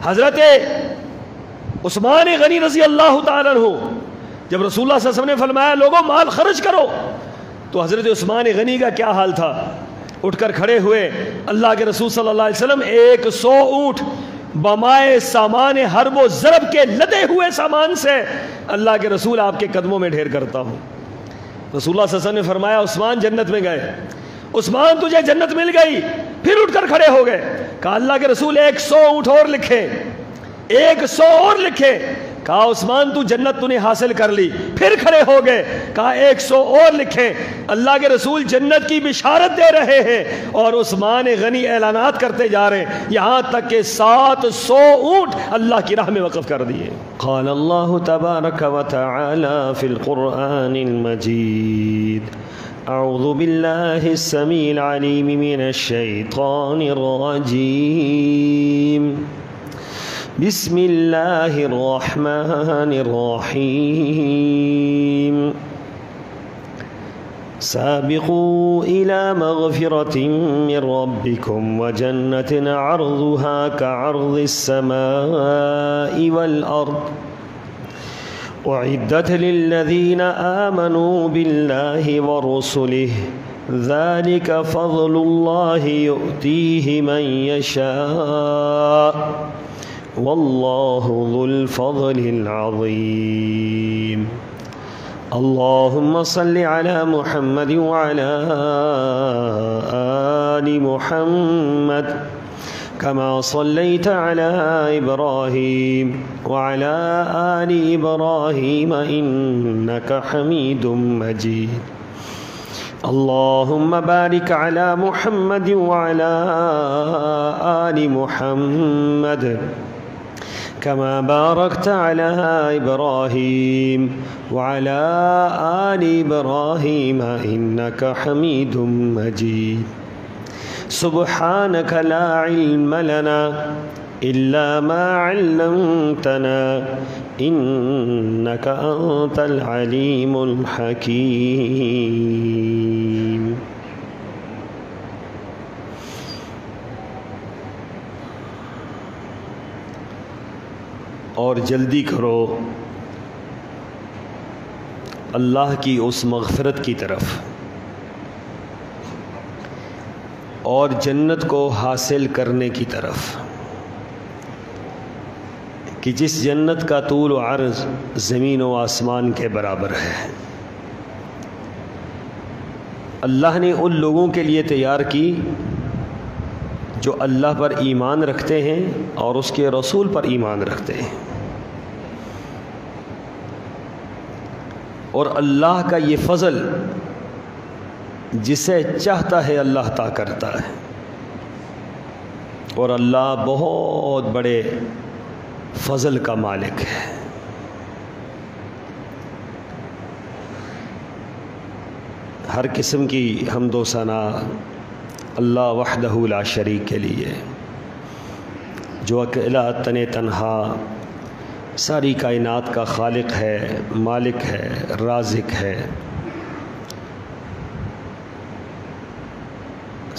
حضرت عثمان غنی رضی اللہ تعالیٰ عنہ جب رسول اللہ صلی اللہ علیہ وسلم نے فرمایا لوگوں مال خرچ کرو، تو حضرت عثمان غنی کا کیا حال تھا؟ اٹھ کر کھڑے ہوئے، اللہ کے رسول صلی اللہ علیہ وسلم 100 اونٹ بمائے سامان حرب و ضرب کے لدے ہوئے سامان سے اللہ کے رسول آپ کے قدموں میں ڈھیر کرتا ہوں۔ رسول اللہ صلی اللہ علیہ وسلم نے فرمایا عثمان جنت میں گئے، عثمان تجھے جنت مل گئی، پھر اٹھ کر کھڑے ہو گئے، کہا اللہ کے رسول 100 اونٹ اور لکھے، 100 اور لکھے، کہا عثمان تو جنت تو نے حاصل کر لی، پھر کھڑے ہو گئے، کہا 100 اور لکھے، اللہ کے رسول جنت کی بشارت دے رہے ہیں اور عثمان غنی اعلانات کرتے جا رہے ہیں، یہاں تک کہ 700 اونٹ اللہ کی راہ میں وقف کر دیے۔ قال اللہ تبارک و تعالی فی القرآن المجید اعوذ باللہ السمیع العلیم من الشیطان الرجیم بسم اللہ الرحمن الرحیم سابقوا إلى مغفرة من ربكم وجنة عرضها كعرض السماء والأرض أعدت للذين آمنوا بالله ورسله ذلك فضل الله يؤتيه من يشاء والله ذو الفضل العظيم اللهم صل على محمد وعلى آل محمد كما صليت على إبراهيم وعلى آل إبراهيم إنك حميد مجيد اللهم بارك على محمد وعلى آل محمد كما باركت على إبراهيم وعلى آل إبراهيم إنك حميد مجيد سبحانك لا علم لنا إلا ما علمتنا إنك أنت العليم الحكيم اور جلدی کرو اللہ کی اس مغفرت کی طرف اور جنت کو حاصل کرنے کی طرف کہ جس جنت کا طول و عرض زمین و آسمان کے برابر ہے، اللہ نے ان لوگوں کے لیے تیار کی جو اللہ پر ایمان رکھتے ہیں اور اس کے رسول پر ایمان رکھتے ہیں، اور اللہ کا یہ فضل جسے چاہتا ہے اللہ عطا کرتا ہے، اور اللہ بہت بڑے فضل کا مالک ہے۔ ہر قسم کی حمد و ثنا اللہ وحدہ لا شریک کے لیے، جو اکیلا تنہا ساری کائنات کا خالق ہے، مالک ہے، رازق ہے،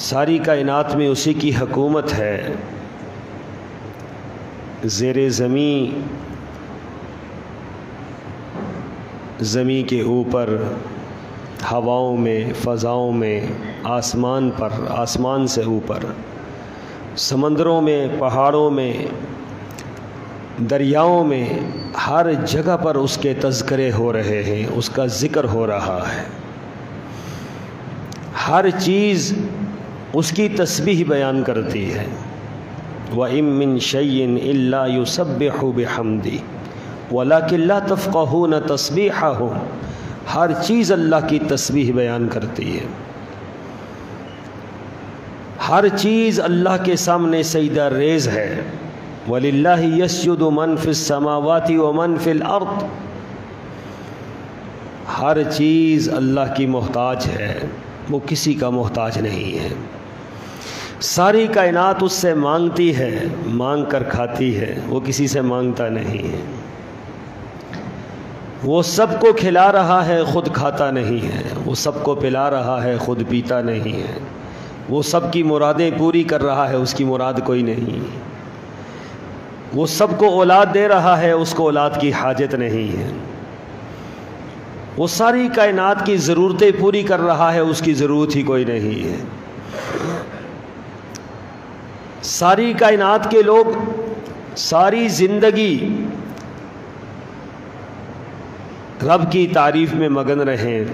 ساری کائنات میں اسی کی حکومت ہے، زیر زمین، زمین کے اوپر، ہواؤں میں، فضاؤں میں، آسمان پر، آسمان سے اوپر، سمندروں میں، پہاڑوں میں، دریاؤں میں، ہر جگہ پر اس کے تذکرے ہو رہے ہیں، اس کا ذکر ہو رہا ہے، ہر چیز اس کی تسبیح بیان کرتی ہے۔ وَإِن مِّن شَيْءٍ إِلَّا يُسَبِّحُ بِحَمْدِهِ وَلَكِن لَّا تَفْقَهُونَ تَسْبِيحَهُمْ، ہر چیز اللہ کی تسبیح بیان کرتی ہے، ہر چیز اللہ کے سامنے سجدہ ریز ہے۔ وَلِلَّهِ يَسْجُدُ مَن فِي السَّمَاوَاتِ وَمَن فِي الْأَرْضِ، ہر چیز اللہ کی محتاج ہے، وہ کسی کا محتاج نہیں ہے، ساری کائنات اس سے مانگتی ہے، مانگ کر کھاتی ہے، وہ کسی سے مانگتا نہیں ہے، وہ سب کو کھلا رہا ہے، خود کھاتا نہیں ہے، وہ سب کو پلا رہا ہے، خود پیتا نہیں ہے، وہ سب کی مرادیں پوری کر رہا ہے، اس کی مراد کوئی نہیں، وہ سب کو اولاد دے رہا ہے، اس کو اولاد کی حاجت نہیں ہے۔ وہ ساری کائنات کی ضرورتیں پوری کر رہا ہے، اس کی ضرورت ہی کوئی نہیں ہے۔ ساری کائنات کے لوگ ساری زندگی رب کی تعریف میں مگن رہیں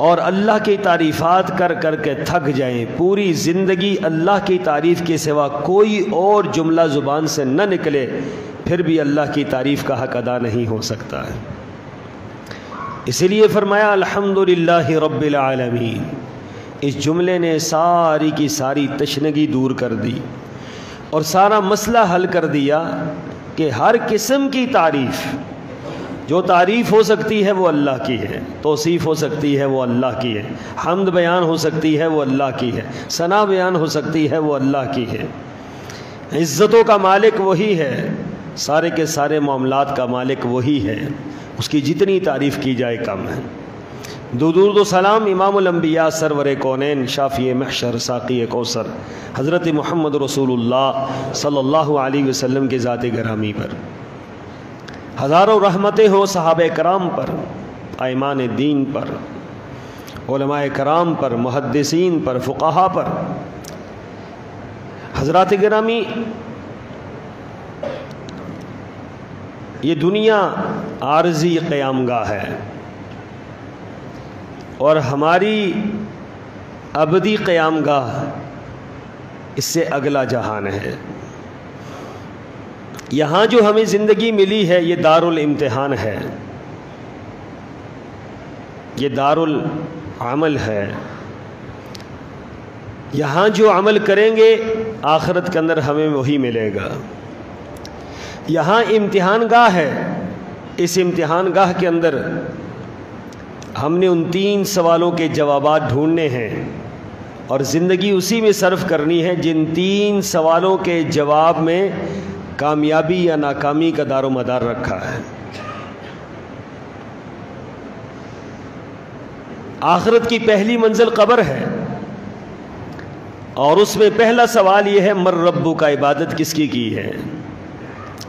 اور اللہ کی تعریفات کر کر کے تھک جائیں، پوری زندگی اللہ کی تعریف کے سوا کوئی اور جملہ زبان سے نہ نکلے، پھر بھی اللہ کی تعریف کا حق ادا نہیں ہو سکتا ہے۔ اسی لیے فرمایا الحمدللہ رب العالمین۔ اس جملے نے ساری کی ساری تشنگی دور کر دی اور سارا مسئلہ حل کر دیا کہ ہر قسم کی تعریف، جو تعریف ہو سکتی ہے وہ اللہ کی ہے، توصیف ہو سکتی ہے وہ اللہ کی ہے، حمد بیان ہو سکتی ہے وہ اللہ کی ہے، ثنا بیان ہو سکتی ہے وہ اللہ کی ہے۔ عزتوں کا مالک وہی ہے، سارے کے سارے معاملات کا مالک وہی ہے، اس کی جتنی تعریف کی جائے کم ہے۔ درود و سلام امام الانبیاء سرور کونین شافی محشر ساقی کوثر حضرت محمد رسول اللہ صلی اللہ علیہ وسلم کے ذات گرامی پر، ہزاروں رحمتیں ہو صحابہ کرام پر، ائمان دین پر، علماء کرام پر، محدثین پر، فقہا پر۔ حضرات گرامی، یہ دنیا عارضی قیام گاہ ہے اور ہماری ابدی قیام گاہ اس سے اگلا جہان ہے۔ یہاں جو ہمیں زندگی ملی ہے یہ دار الامتحان ہے، یہ دار العمل ہے۔ یہاں جو عمل کریں گے آخرت کے اندر ہمیں وہی ملے گا۔ یہاں امتحان گاہ ہے، اس امتحان گاہ کے اندر ہم نے ان 3 سوالوں کے جوابات ڈھونڈنے ہیں اور زندگی اسی میں صرف کرنی ہے جن 3 سوالوں کے جواب میں کامیابی یا ناکامی کا دار و مدار رکھا ہے۔ آخرت کی پہلی منزل قبر ہے اور اس میں پہلا سوال یہ ہے مر ربو کا، عبادت کس کی ہے؟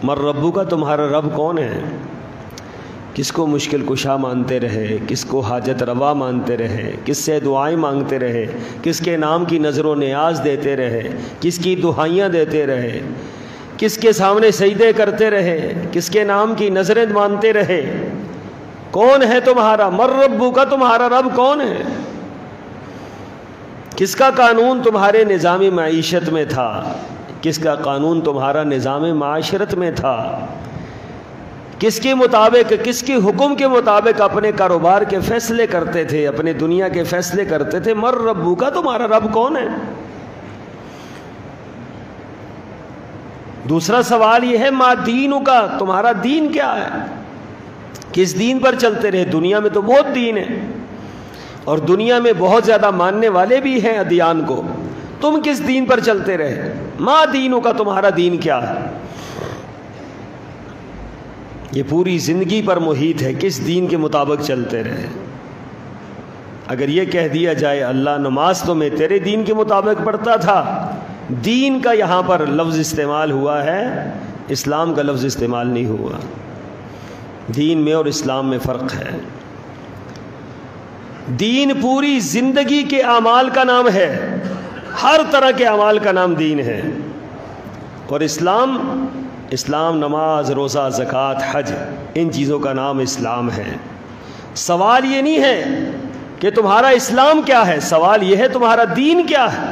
مر ربو کا، تمہارا رب کون ہے؟ کس کو مشکل کشا مانتے رہے، کس کو حاجت روا مانتے رہے، کس سے دعائیں مانگتے رہے، کس کے نام کی نظر و نیاز دیتے رہے، کس کی دعائیاں دیتے رہے، کس کے سامنے سجدے کرتے رہے، کس کے نام کی نظریں مانتے رہے؟ کون ہے تمہارا مر ربو کا، تمہارا رب کون ہے؟ کس کا قانون تمہارے نظام معیشت میں تھا، کس کا قانون تمہارا نظام معاشرت میں تھا، کس کے مطابق، کس کے حکم کے مطابق اپنے کاروبار کے فیصلے کرتے تھے، اپنے دنیا کے فیصلے کرتے تھے؟ مر ربو کا، تمہارا رب کون ہے؟ دوسرا سوال یہ ہے ما دینو کا، تمہارا دین کیا ہے؟ کس دین پر چلتے رہے؟ دنیا میں تو بہت دین ہے اور دنیا میں بہت زیادہ ماننے والے بھی ہیں ادیان کو، تم کس دین پر چلتے رہے؟ ما دینو کا، تمہارا دین کیا ہے؟ یہ پوری زندگی پر محیط ہے، کس دین کے مطابق چلتے رہے۔ اگر یہ کہہ دیا جائے اللہ نماز تو میں تیرے دین کے مطابق پڑھتا تھا، دین کا یہاں پر لفظ استعمال ہوا ہے، اسلام کا لفظ استعمال نہیں ہوا۔ دین میں اور اسلام میں فرق ہے۔ دین پوری زندگی کے اعمال کا نام ہے، ہر طرح کے اعمال کا نام دین ہے، اور اسلام نماز، روزہ، زکوٰۃ، حج، ان چیزوں کا نام اسلام ہے۔ سوال یہ نہیں ہے کہ تمہارا اسلام کیا ہے، سوال یہ ہے تمہارا دین کیا ہے۔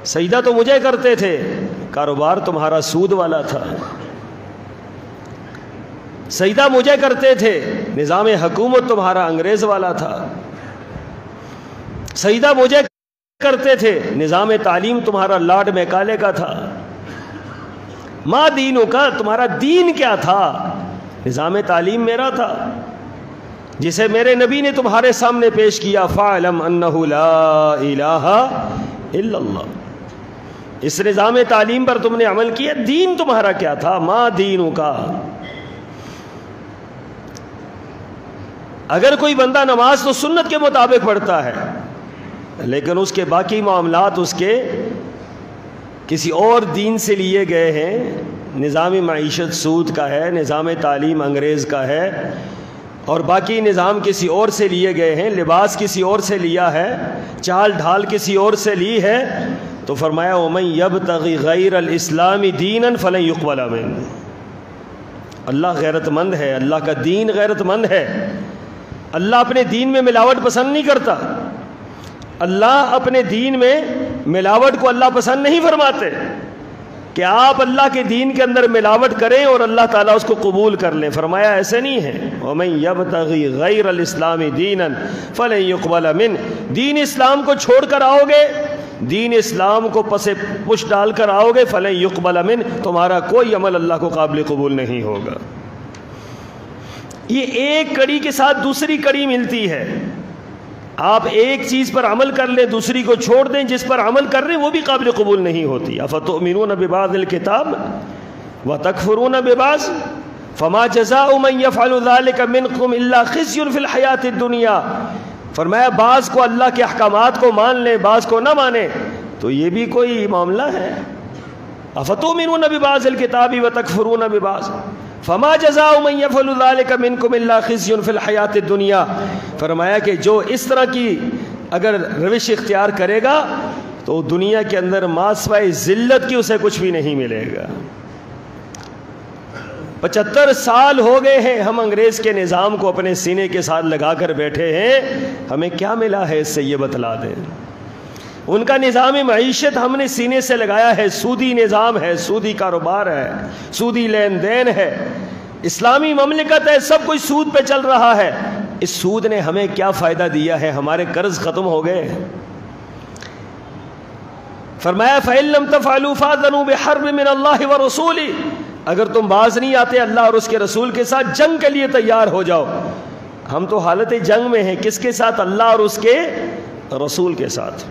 سجدہ تو مجھے کرتے تھے، کاروبار تمہارا سود والا تھا۔ سجدہ مجھے کرتے تھے، نظام حکومت تمہارا انگریز والا تھا۔ سجدہ مجھے کرتے تھے، نظام تعلیم تمہارا لارڈ میکالے کا تھا۔ ما دینوں کا، تمہارا دین کیا تھا؟ نظام تعلیم میرا تھا جسے میرے نبی نے تمہارے سامنے پیش کیا، فَاعْلَمْ أَنَّهُ لَا إِلَٰهَ إِلَّا اللَّهُ۔ اس نظام تعلیم پر تم نے عمل کیا، دین تمہارا کیا تھا؟ ما دینوں کا۔ اگر کوئی بندہ نماز تو سنت کے مطابق پڑھتا ہے لیکن اس کے باقی معاملات اس کے کسی اور دین سے لیے گئے ہیں. نظام معیشت سود کا ہے، نظام تعلیم انگریز کا ہے، اور باقی نظام کسی اور سے لیے گئے ہیں، لباس کسی اور سے لیا ہے، چال ڈھال کسی اور سے لی ہے. تو فرمایا وَمَن يَبْتَغِ غَيْرَ الْإِسْلَامِ دِينًا فَلَن يُقْبَلَ مِنْهُ. اللہ غیرت مند ہے، اللہ کا دین غیرت مند ہے. اللہ اپنے دین میں ملاوٹ پسند نہیں کرتا. اللہ اپنے دین میں ملاوٹ کو اللہ پسند نہیں فرماتے کہ آپ اللہ کے دین کے اندر ملاوٹ کریں اور اللہ تعالیٰ اس کو قبول کر لیں. فرمایا ایسے نہیں ہے. وَمَن يَبْتَغِ غَيْرَ الْإِسْلَامِ دِينًا فَلَن يُقْبَلَ مِنْهُ. دین اسلام کو چھوڑ کر آؤ گے، دین اسلام کو پش ڈال کر آؤ گے، فَلَن يُقْبَلَ مِنْهُ، تمہارا کوئی عمل اللہ کو قابل قبول نہیں ہوگا. یہ ایک کڑی کے ساتھ دوسری کڑی ملتی ہے. آپ ایک چیز پر عمل کر لیں، دوسری کو چھوڑ دیں، جس پر عمل کر رہے ہیں وہ بھی قابل قبول نہیں ہوتی. افتؤمنون ببعض الکتاب وتکفرون ببعض فما جزاء من يفعل ذلك منكم الا خزي في الحیاۃ الدنیا. فرمایا بعض کو اللہ کے احکامات کو مان لیں، بعض کو نہ مانیں، تو یہ بھی کوئی معاملہ ہے. افتؤمنون ببعض الکتاب وتکفرون ببعض فما جزاء من يفعل ذلك منكم الا خزي في الحیاۃ الدنیا. فرمایا کہ جو اس طرح کی اگر روش اختیار کرے گا تو دنیا کے اندر ما سوائے ذلت کی اسے کچھ بھی نہیں ملے گا. 75 سال ہو گئے ہیں ہم انگریز کے نظام کو اپنے سینے کے ساتھ لگا کر بیٹھے ہیں. ہمیں کیا ملا ہے اس سے یہ بتلا دیں. ان کا نظام معیشت ہم نے سینے سے لگایا ہے، سودی نظام ہے، سودی کاروبار ہے، سودی لین دین ہے، اسلامی مملکت ہے، سب کچھ سود پہ چل رہا ہے. اس سود نے ہمیں کیا فائدہ دیا ہے؟ ہمارے قرض ختم ہو گئے. فرمایا فَإِن لَّمْ تَفْعَلُوا فَأْذَنُوا بِحَرْبٍ مِّنَ اللَّهِ وَرَسُولِهِ. اگر تم باز نہیں آتے اللہ اور اس کے رسول کے ساتھ، جنگ کے لیے تیار ہو جاؤ. ہم تو حالت جنگ میں ہیں. کس کے ساتھ؟ اللہ اور اس کے رسول کے ساتھ.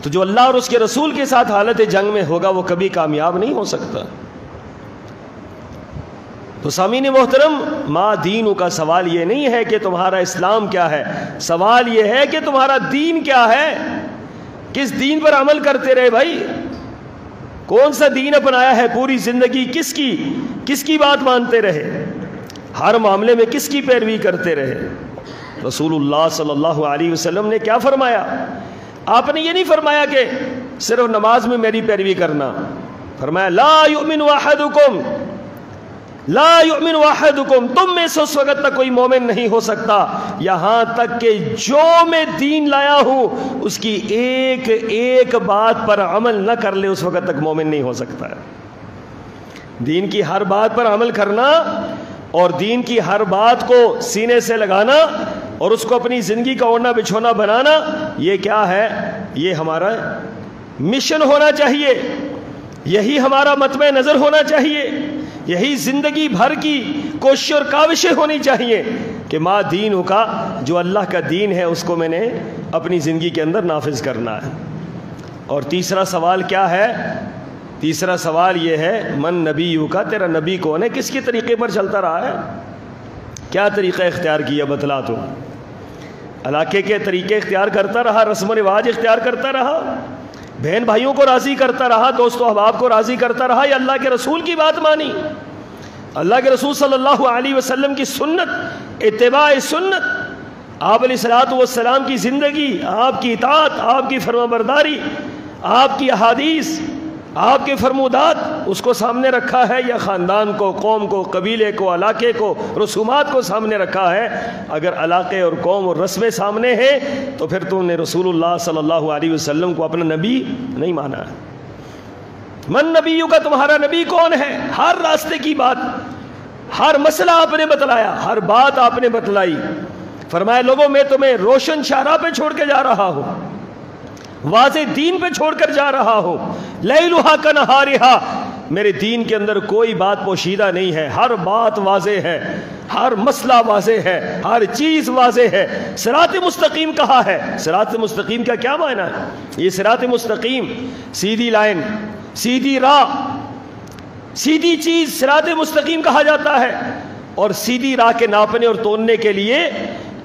تو جو اللہ اور اس کے رسول کے ساتھ حالت جنگ میں ہوگا وہ کبھی کامیاب نہیں ہو سکتا. تو سامعین محترم، ما دینوں کا سوال یہ نہیں ہے کہ تمہارا اسلام کیا ہے، سوال یہ ہے کہ تمہارا دین کیا ہے. کس دین پر عمل کرتے رہے بھائی؟ کون سا دین اپنایا ہے؟ پوری زندگی کس کی بات مانتے رہے؟ ہر معاملے میں کس کی پیروی کرتے رہے؟ رسول اللہ صلی اللہ علیہ وسلم نے کیا فرمایا؟ آپ نے یہ نہیں فرمایا کہ صرف نماز میں میری پیروی کرنا. فرمایا لا یؤمن احدکم، لا یؤمن احدکم، تم میں سے اس وقت تک کوئی مومن نہیں ہو سکتا یہاں تک کہ جو میں دین لایا ہوں اس کی ایک بات پر عمل نہ کر لے، اس وقت تک مومن نہیں ہو سکتا ہے. دین کی ہر بات پر عمل کرنا اور دین کی ہر بات کو سینے سے لگانا اور اس کو اپنی زندگی کا اوڑھنا بچھونا بنانا، یہ کیا ہے؟ یہ ہمارا مشن ہونا چاہیے، یہی ہمارا مطمع نظر ہونا چاہیے، یہی زندگی بھر کی کوشش اور کاوشیں ہونی چاہیے کہ ما دینوں کا، جو اللہ کا دین ہے اس کو میں نے اپنی زندگی کے اندر نافذ کرنا ہے. اور تیسرا سوال کیا ہے؟ تیسرا سوال یہ ہے من نبیوں کا، تیرا نبی کون ہے؟ کس کے طریقے پر چلتا رہا ہے؟ کیا طریقہ اختیار کیا؟ بتلا. تو علاقے کے طریقے اختیار کرتا رہا، رسم و رواج اختیار کرتا رہا، بہن بھائیوں کو راضی کرتا رہا، دوست و احباب کو راضی کرتا رہا، یا اللہ کے رسول کی بات مانی؟ اللہ کے رسول صلی اللہ علیہ وسلم کی سنت، اتباع سنت، آپ علیہ الصلوۃ والسلام کی زندگی، آپ کی اطاعت، آپ کی فرمانبرداری، آپ کی احادیث، آپ کے فرمودات، اس کو سامنے رکھا ہے، یا خاندان کو، قوم کو، قبیلے کو، علاقے کو، رسومات کو سامنے رکھا ہے؟ اگر علاقے اور قوم اور رسمیں سامنے ہیں تو پھر تم نے رسول اللہ صلی اللہ علیہ وسلم کو اپنا نبی نہیں مانا ہے. من نبیوں کا، تمہارا نبی کون ہے؟ ہر راستے کی بات، ہر مسئلہ آپ نے بتلایا، ہر بات آپ نے بتلائی. فرمایا لوگوں میں تمہیں روشن شاہراہ پہ چھوڑ کے جا رہا ہوں، واضح دین پہ چھوڑ کر جا رہا ہوں. لیلھا کنہارھا، میرے دین کے اندر کوئی بات پوشیدہ نہیں ہے، ہر بات واضح ہے، ہر مسئلہ واضح ہے، ہر چیز واضح ہے. صراط مستقیم کہا ہے. صراط مستقیم کا کیا معنی ہے؟ یہ صراط مستقیم، سیدھی لائن، سیدھی راہ، سیدھی چیز صراط مستقیم کہا جاتا ہے. اور سیدھی راہ کے ناپنے اور تولنے کے لیے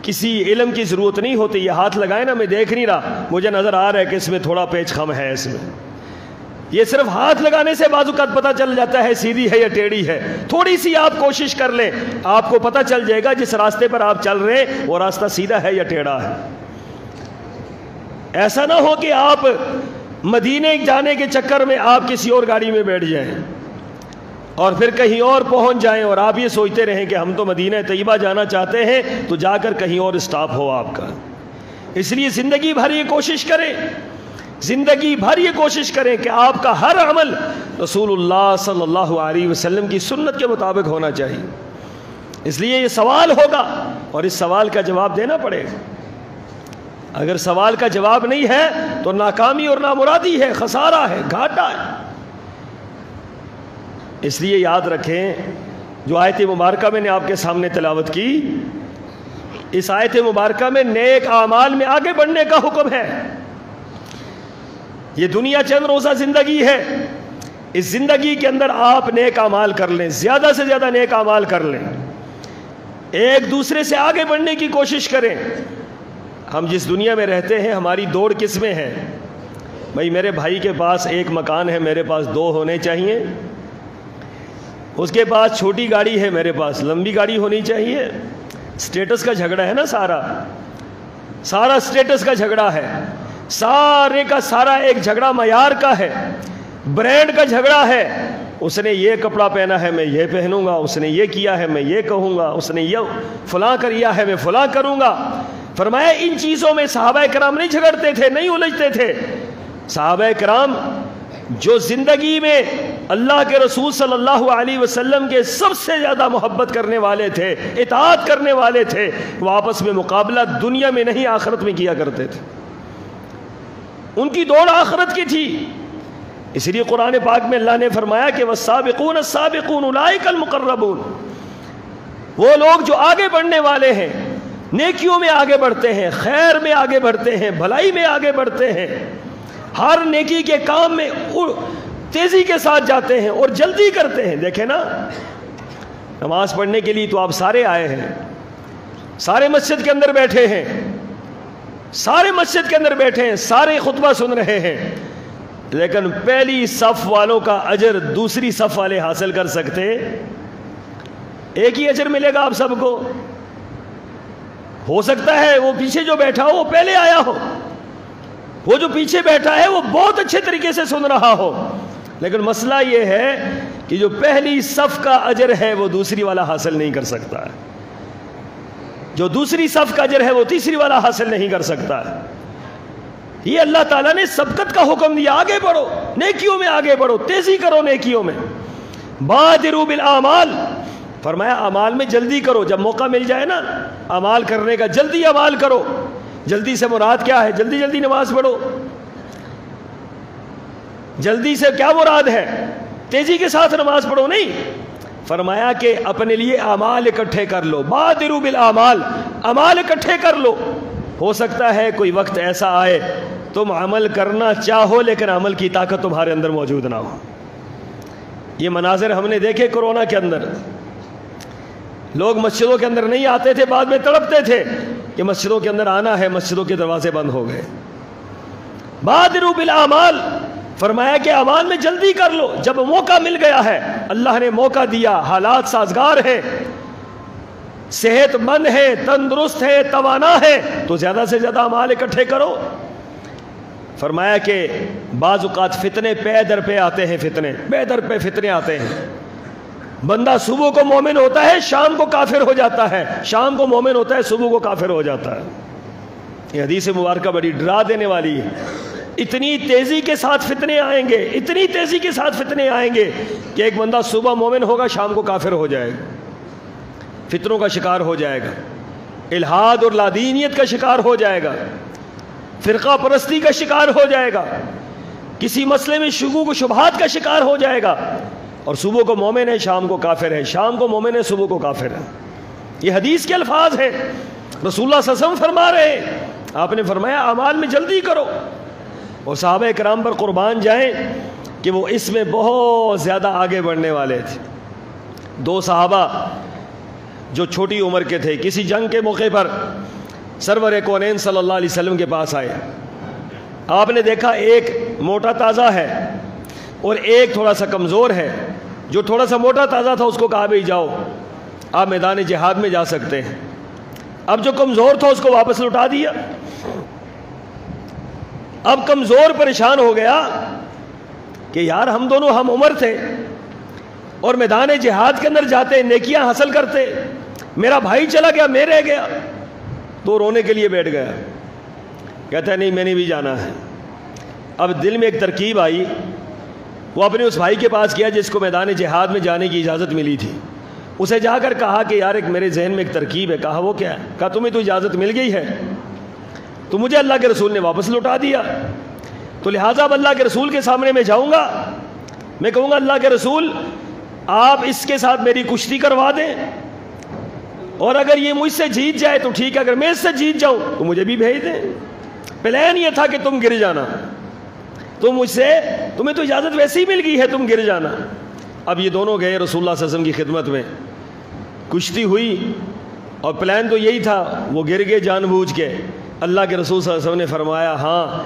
کسی علم کی ضرورت نہیں ہوتی. یہ ہاتھ لگائے نا، میں دیکھ نہیں رہا، مجھے نظر آ رہا ہے کہ اس میں تھوڑا پیچ خم ہے، اس میں یہ صرف ہاتھ لگانے سے بعض اوقات پتہ چل جاتا ہے سیدھی ہے یا ٹیڑھی ہے. تھوڑی سی آپ کوشش کر لیں, آپ کو پتہ چل جائے گا جس راستے پر آپ چل رہے ہیں وہ راستہ سیدھا ہے یا ٹیڑھا ہے. ایسا نہ ہو کہ آپ مدینے جانے کے چکر میں آپ کسی اور گاڑی میں بیٹھ جائیں اور پھر کہیں اور پہنچ جائیں اور آپ یہ سوچتے رہیں کہ ہم تو مدینہ طیبہ جانا چاہتے ہیں, تو جا کر کہیں اور اسٹاپ ہو آپ کا. اس لیے زندگی بھر یہ کوشش کریں, زندگی بھر یہ کوشش کریں کہ آپ کا ہر عمل رسول اللہ صلی اللہ علیہ وسلم کی سنت کے مطابق ہونا چاہیے. اس لیے یہ سوال ہوگا اور اس سوال کا جواب دینا پڑے گا. اگر سوال کا جواب نہیں ہے تو ناکامی اور نامرادی ہے, خسارہ ہے, گھاٹا ہے. اس لیے یاد رکھیں جو آیت مبارکہ میں نے آپ کے سامنے تلاوت کی, اس آیت مبارکہ میں نیک اعمال میں آگے بڑھنے کا حکم ہے. یہ دنیا چند روزہ زندگی ہے, اس زندگی کے اندر آپ نیک اعمال کر لیں, زیادہ سے زیادہ نیک اعمال کر لیں, ایک دوسرے سے آگے بڑھنے کی کوشش کریں. ہم جس دنیا میں رہتے ہیں ہماری دوڑ کس میں ہے؟ بھائی میرے بھائی کے پاس ایک مکان ہے, میرے پاس 2 ہونے چاہیے. اس کے پاس چھوٹی گاڑی ہے, میرے پاس لمبی گاڑی ہونی چاہیے. سٹیٹس کا جھگڑا ہے نا, سارا سٹیٹس کا جھگڑا ہے, سارے کا سارا ایک جھگڑا معیار کا ہے, برانڈ کا جھگڑا ہے. اس نے یہ کپڑا پہنا ہے میں یہ پہنوں گا, اس نے یہ کیا ہے میں یہ کہوں گا, اس نے یہ فلاں کیا ہے میں فلاں کروں گا. فرمایا ان چیزوں میں صحابہ کرام نہیں جھگڑتے تھے, نہیں الجھتے تھے. صحابہ کرام جو زندگی میں اللہ کے رسول صلی اللہ علیہ وسلم کے سب سے زیادہ محبت کرنے والے تھے, اطاعت کرنے والے تھے, وہ آپس میں مقابلہ دنیا میں نہیں آخرت میں کیا کرتے تھے. ان کی دوڑ آخرت کی تھی. اس لیے قرآن پاک میں اللہ نے فرمایا کہ والسابقون السابقون اولئک المقربون, وہ لوگ جو آگے بڑھنے والے ہیں, نیکیوں میں آگے بڑھتے ہیں, خیر میں آگے بڑھتے ہیں, بھلائی میں آگے بڑھتے ہیں, ہر نیکی کے کام میں تیزی کے ساتھ جاتے ہیں اور جلدی کرتے ہیں. دیکھیں نا, نماز پڑھنے کے لیے تو آپ سارے آئے ہیں, سارے مسجد کے اندر بیٹھے ہیں, سارے مسجد کے اندر بیٹھے ہیں, سارے خطبہ سن رہے ہیں, لیکن پہلی صف والوں کا اجر دوسری صف والے حاصل کر سکتے؟ ایک ہی اجر ملے گا آپ سب کو. ہو سکتا ہے وہ پیچھے جو بیٹھا ہو وہ پہلے آیا ہو, وہ جو پیچھے بیٹھا ہے وہ بہت اچھے طریقے سے سن رہا ہو, لیکن مسئلہ یہ ہے کہ جو پہلی صف کا اجر ہے وہ دوسری والا حاصل نہیں کر سکتا ہے, جو دوسری صف کا اجر ہے وہ تیسری والا حاصل نہیں کر سکتا ہے. یہ اللہ تعالیٰ نے سبقت کا حکم دیا, آگے بڑھو, نیکیوں میں آگے بڑھو, تیزی کرو نیکیوں میں. بادروا بالاعمال, فرمایا اعمال میں جلدی کرو, جب موقع مل جائے نا اعمال کرنے کا جلدی اعمال کرو. جلدی سے مراد کیا ہے؟ جلدی جلدی نماز پڑھو. جلدی سے کیا مراد ہے؟ تیزی کے ساتھ نماز پڑھو نہیں. فرمایا کہ اپنے لیے اعمال اکٹھے کر لو, بادروا بالاعمال, اعمال اکٹھے کر لو. ہو سکتا ہے کوئی وقت ایسا آئے تم عمل کرنا چاہو لیکن عمل کی طاقت تمہارے اندر موجود نہ ہو. یہ مناظر ہم نے دیکھے کورونا کے اندر, لوگ مسجدوں کے اندر نہیں آتے تھے, بعد میں تڑپتے تھے کہ مسجدوں کے اندر آنا ہے, مسجدوں کے دروازے بند ہو گئے. بادروا بالاعمال, فرمایا کہ اعمال میں جلدی کر لو. جب موقع مل گیا ہے, اللہ نے موقع دیا, حالات سازگار ہیں, صحت مند ہے, تندرست ہے, توانا ہے, تو زیادہ سے زیادہ اعمال اکٹھے کرو. فرمایا کہ بعض اوقات فتنے پے در پہ آتے ہیں, فتنے بے در پہ فتنے آتے ہیں. بندہ صبح کو مومن ہوتا ہے, شام کو کافر ہو جاتا ہے, شام کو مومن ہوتا ہے, صبح کو کافر ہو جاتا ہے. یہ حدیث مبارکہ بڑی ڈرا دینے والی ہے. اتنی تیزی کے ساتھ فتنے آئیں گے, اتنی تیزی کے ساتھ فتنے آئیں گے کہ ایک بندہ صبح مومن ہوگا, شام کو کافر ہو جائے گا, فتنوں کا شکار ہو جائے گا, الحاد اور لادینیت کا شکار ہو جائے گا, فرقہ پرستی کا شکار ہو جائے گا, کسی مسئلے میں شکوک و شبہات کا شکار ہو جائے گا, اور صبح کو مومن ہے, شام کو کافر ہے, شام کو مومن ہے, صبح کو کافر ہے. یہ حدیث کے الفاظ ہیں, رسول اللہ صلی اللہ علیہ وسلم فرما رہے ہیں. آپ نے فرمایا اعمال میں جلدی کرو. اور صحابہ کرام پر قربان جائیں کہ وہ اس میں بہت زیادہ آگے بڑھنے والے تھے. 2 صحابہ جو چھوٹی عمر کے تھے, کسی جنگ کے موقع پر سرور کونین صلی اللہ علیہ وسلم کے پاس آئے. آپ نے دیکھا ایک موٹا تازہ ہے, اور ایک تھوڑا سا کمزور ہے، جو تھوڑا سا موٹا تازہ تھا اس کو کہا بھائی جاؤ آپ میدان جہاد میں جا سکتے ہیں۔ اب جو کمزور تھا اس کو واپس لوٹا دیا۔ اب کمزور پریشان ہو گیا کہ یار ہم دونوں ہم عمر تھے اور میدان جہاد کے اندر جاتے نیکیاں حاصل کرتے، میرا بھائی چلا گیا میں رہ گیا، تو رونے کے لیے بیٹھ گیا، کہتا ہے نہیں میں نے بھی جانا ہے۔ اب دل میں ایک ترکیب آئی، وہ اپنے اس بھائی کے پاس گیا جس کو میدان جہاد میں جانے کی اجازت ملی تھی، اسے جا کر کہا کہ یار ایک میرے ذہن میں ایک ترکیب ہے۔ کہا وہ کیا ہے؟ کہا تمہیں تو اجازت مل گئی ہے، تو مجھے اللہ کے رسول نے واپس لوٹا دیا، تو لہٰذا اب اللہ کے رسول کے سامنے میں جاؤں گا، میں کہوں گا اللہ کے رسول آپ اس کے ساتھ میری کشتی کروا دیں، اور اگر یہ مجھ سے جیت جائے تو ٹھیک ہے، اگر میں اس سے جیت جاؤں تو مجھے بھی بھیج دیں۔ پلان یہ تھا کہ تم گر جانا، تمہیں تو اجازت ویسے ہی مل گئی ہے، تم گر جانا۔ اب یہ دونوں گئے رسول اللہ صلی اللہ علیہ وسلم کی خدمت میں، کشتی ہوئی اور پلان تو یہی تھا، وہ گر گئے جان بوجھ کے۔ اللہ کے رسول صلی اللہ علیہ وسلم نے فرمایا ہاں